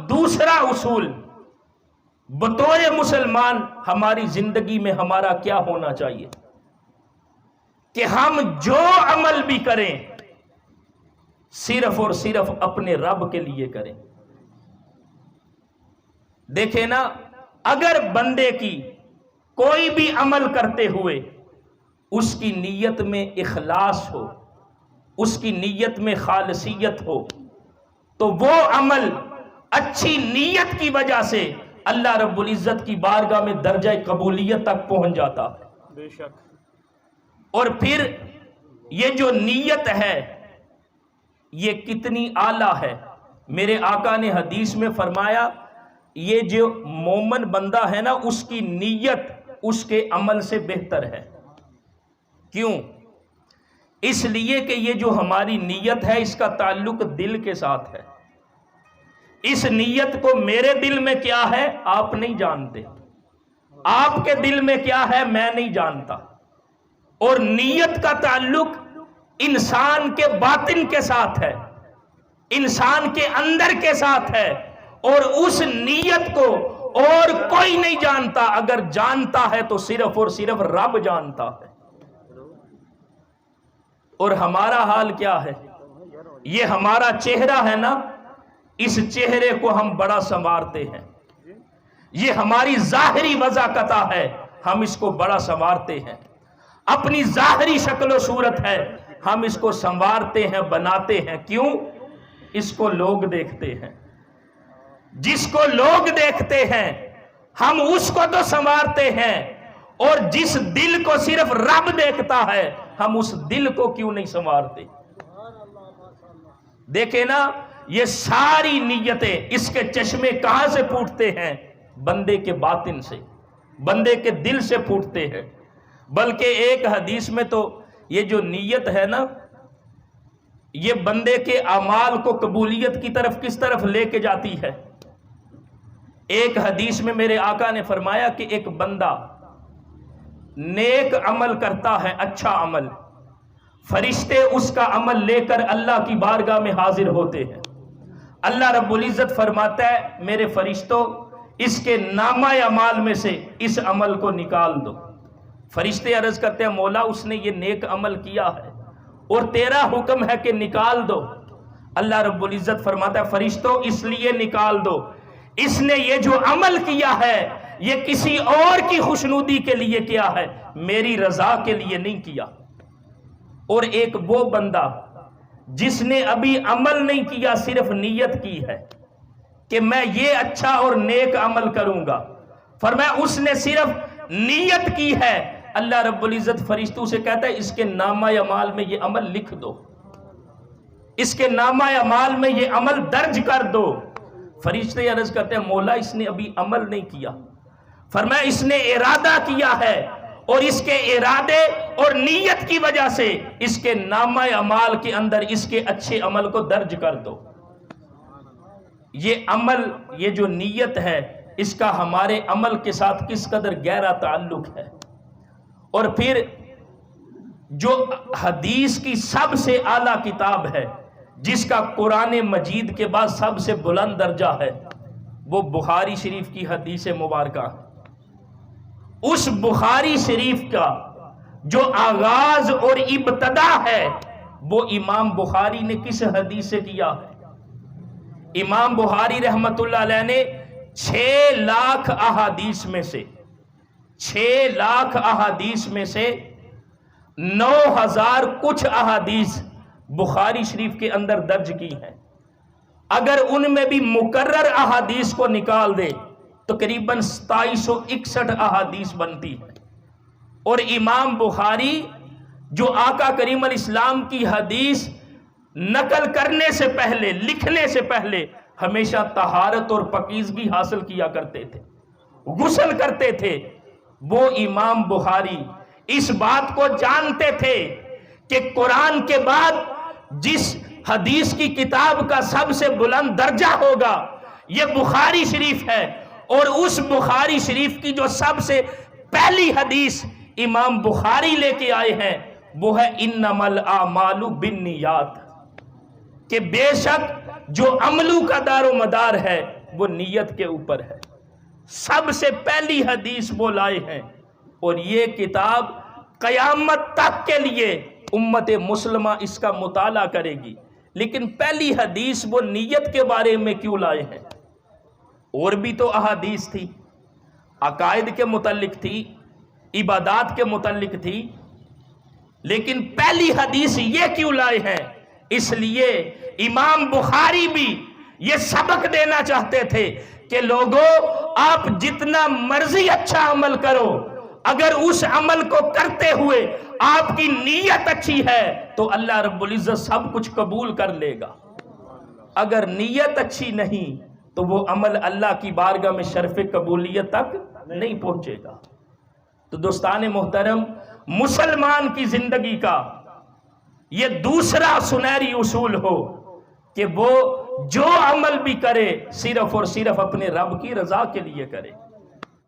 دوسرا اصول بطور مسلمان ہماری زندگی میں ہمارا کیا ہونا چاہیے کہ ہم جو عمل بھی کریں صرف اور صرف اپنے رب کے لیے کریں. دیکھیں نا، اگر بندے کی کوئی بھی عمل کرتے ہوئے اس کی نیت میں اخلاص ہو، اس کی نیت میں خالصیت ہو، تو وہ عمل اچھی نیت کی وجہ سے اللہ رب العزت کی بارگاہ میں درجہ قبولیت تک پہنچ جاتا ہے. بے شک. اور پھر یہ جو نیت ہے یہ کتنی اعلیٰ ہے. میرے آقا نے حدیث میں فرمایا یہ جو مومن بندہ ہے نا، اس کی نیت اس کے عمل سے بہتر ہے. کیوں؟ اس لیے کہ یہ جو ہماری نیت ہے اس کا تعلق دل کے ساتھ ہے. اس نیت کو میرے دل میں کیا ہے آپ نہیں جانتے، آپ کے دل میں کیا ہے میں نہیں جانتا. اور نیت کا تعلق انسان کے باطن کے ساتھ ہے، انسان کے اندر کے ساتھ ہے، اور اس نیت کو اور کوئی نہیں جانتا. اگر جانتا ہے تو صرف اور صرف رب جانتا ہے. اور ہمارا حال کیا ہے؟ یہ ہمارا چہرہ ہے نا، اس چہرے کو ہم بڑا سنوارتے ہیں. یہ ہماری ظاہری وضاحت ہے، ہم اس کو بڑا سنوارتے ہیں. اپنی ظاہری شکل و صورت ہے، ہم اس کو سنوارتے ہیں، بناتے ہیں. کیوں؟ اس کو لوگ دیکھتے ہیں. جس کو لوگ دیکھتے ہیں ہم اس کو تو سنوارتے ہیں، اور جس دل کو صرف رب دیکھتا ہے ہم اس دل کو کیوں نہیں سنوارتے؟ دیکھیں نا، یہ ساری نیتیں اس کے چشمے کہاں سے پھوٹتے ہیں؟ بندے کے باطن سے، بندے کے دل سے پھوٹتے ہیں. بلکہ ایک حدیث میں تو یہ جو نیت ہے نا، یہ بندے کے اعمال کو قبولیت کی طرف کس طرف لے کے جاتی ہے. ایک حدیث میں میرے آقا نے فرمایا کہ ایک بندہ نیک عمل کرتا ہے، اچھا عمل، فرشتے اس کا عمل لے کر اللہ کی بارگاہ میں حاضر ہوتے ہیں. اللہ رب العزت فرماتا ہے میرے فرشتوں اس کے نامہ اعمال میں سے اس عمل کو نکال دو. فرشتے عرض کرتے ہیں مولا اس نے یہ نیک عمل کیا ہے اور تیرا حکم ہے کہ نکال دو. اللہ رب العزت فرماتا ہے فرشتوں اس لیے نکال دو، اس نے یہ جو عمل کیا ہے یہ کسی اور کی خوشنودی کے لیے کیا ہے، میری رضا کے لیے نہیں کیا. اور ایک وہ بندہ جس نے ابھی عمل نہیں کیا، صرف نیت کی ہے کہ میں یہ اچھا اور نیک عمل کروں گا، فرمایا اس نے صرف نیت کی ہے. اللہ رب العزت فرشتوں سے کہتا ہے اس کے نامہ اعمال میں یہ عمل لکھ دو، اس کے نامہ اعمال میں یہ عمل درج کر دو. فرشتے عرض کرتے ہیں مولا اس نے ابھی عمل نہیں کیا. فرمایا اس نے ارادہ کیا ہے اور اس کے ارادے اور نیت کی وجہ سے اس کے نامہ اعمال کے اندر اس کے اچھے عمل کو درج کر دو. یہ عمل، یہ جو نیت ہے اس کا ہمارے عمل کے ساتھ کس قدر گہرا تعلق ہے. اور پھر جو حدیث کی سب سے اعلیٰ کتاب ہے جس کا قرآن مجید کے بعد سب سے بلند درجہ ہے، وہ بخاری شریف کی حدیث مبارکہ. اس بخاری شریف کا جو آغاز اور ابتدا ہے وہ امام بخاری نے کس حدیث سے کیا ہے؟ امام بخاری رحمت اللہ علیہ نے 6 لاکھ احادیث میں سے 6 لاکھ احادیث میں سے 9000 کچھ احادیث بخاری شریف کے اندر درج کی ہیں. اگر ان میں بھی مکرر احادیث کو نکال دے تو تقریباً 2761 احادیث بنتی ہے. اور امام بخاری جو آقا کریم الاسلام کی حدیث نقل کرنے سے پہلے، لکھنے سے پہلے ہمیشہ طہارت اور پاکیزگی حاصل کیا کرتے تھے، غسل کرتے تھے. وہ امام بخاری اس بات کو جانتے تھے کہ قرآن کے بعد جس حدیث کی کتاب کا سب سے بلند درجہ ہوگا یہ بخاری شریف ہے. اور اس بخاری شریف کی جو سب سے پہلی حدیث امام بخاری لے کے آئے ہیں وہ ہے انما الاعمال بالنیات، کہ بے شک جو عملوں کا دار و مدار ہے وہ نیت کے اوپر ہے. سب سے پہلی حدیث وہ لائے ہیں اور یہ کتاب قیامت تک کے لیے امت مسلمہ اس کا مطالعہ کرے گی. لیکن پہلی حدیث وہ نیت کے بارے میں کیوں لائے ہیں؟ اور بھی تو احادیث تھی، عقائد کے متعلق تھی، عبادات کے متعلق تھی، لیکن پہلی حدیث یہ کیوں لائے ہیں؟ اس لیے امام بخاری بھی یہ سبق دینا چاہتے تھے کہ لوگوں، آپ جتنا مرضی اچھا عمل کرو، اگر اس عمل کو کرتے ہوئے آپ کی نیت اچھی ہے تو اللہ رب العزت سب کچھ قبول کر لے گا. اگر نیت اچھی نہیں تو وہ عمل اللہ کی بارگاہ میں شرف قبولیت تک نہیں پہنچے گا. تو دوستان محترم، مسلمان کی زندگی کا یہ دوسرا سنہری اصول ہو کہ وہ جو عمل بھی کرے صرف اور صرف اپنے رب کی رضا کے لیے کرے.